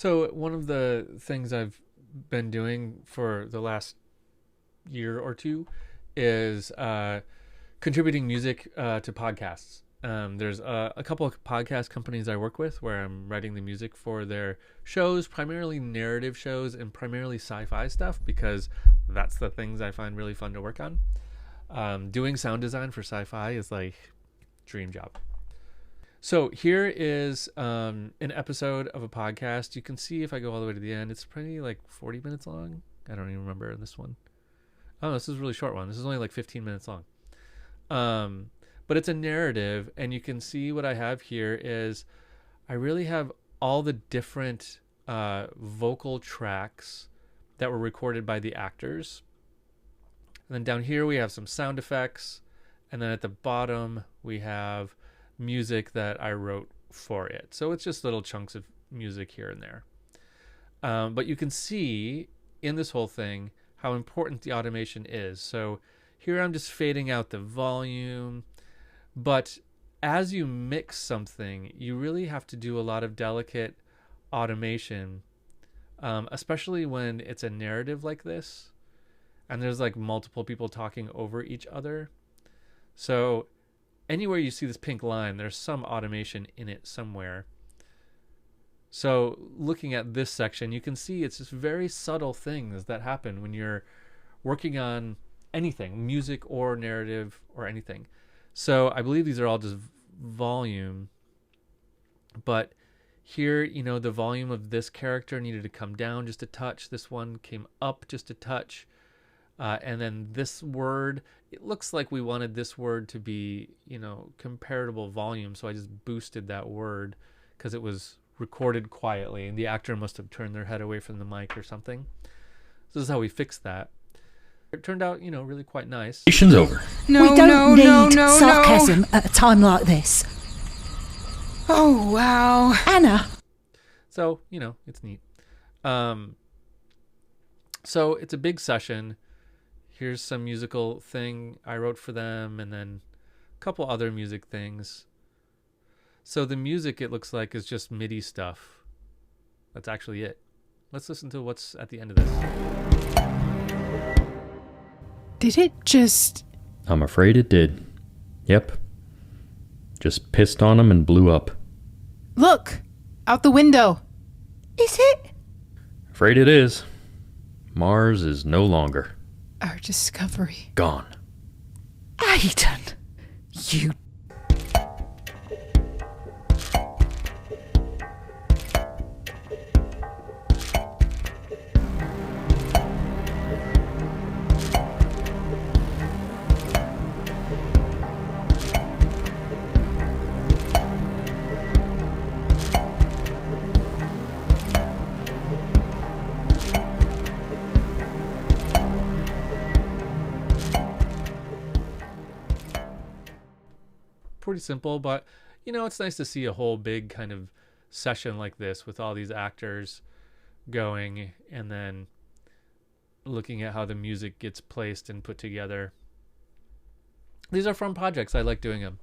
So one of the things I've been doing for the last year or two is contributing music to podcasts. There's a couple of podcast companies I work with where I'm writing the music for their shows, primarily narrative shows and primarily sci-fi stuff, because that's the things I find really fun to work on. Doing sound design for sci-fi is like dream job. So here is an episode of a podcast. You can see if I go all the way to the end, it's probably like 40 minutes long. I don't even remember this one. Oh, this is a really short one. This is only like 15 minutes long. But it's a narrative, and you can see what I have here is I really have all the different vocal tracks that were recorded by the actors. And then down here we have some sound effects, and then at the bottom we have music that I wrote for it. So it's just little chunks of music here and there. But you can see in this whole thing how important the automation is. So here I'm just fading out the volume, but as you mix something, you really have to do a lot of delicate automation, especially when it's a narrative like this and there's like multiple people talking over each other. So anywhere you see this pink line, there's some automation in it somewhere. So looking at this section, you can see it's just very subtle things that happen when you're working on anything, music or narrative or anything. So I believe these are all just volume, but here, you know, the volume of this character needed to come down just a touch. This one came up just a touch. And then this word, it looks like we wanted this word to be, you know, comparable volume. So I just boosted that word because it was recorded quietly and the actor must have turned their head away from the mic or something. So this is how we fixed that. It turned out, you know, really quite nice. Station's over. We don't need sarcasm at a time like this. Oh, wow. Anna. So, you know, it's neat. So it's a big session. Here's some musical thing I wrote for them, and then a couple other music things. So the music, it looks like, is just MIDI stuff. That's actually it. Let's listen to what's at the end of this. Did it just... I'm afraid it did. Yep. Just pissed on him and blew up. Look! Out the window. Is it? Afraid it is. Mars is no longer. Our discovery. Gone. Aidan. You... Pretty simple, but you know, it's nice to see a whole big kind of session like this with all these actors going and then looking at how the music gets placed and put together. These are fun projects. I like doing them.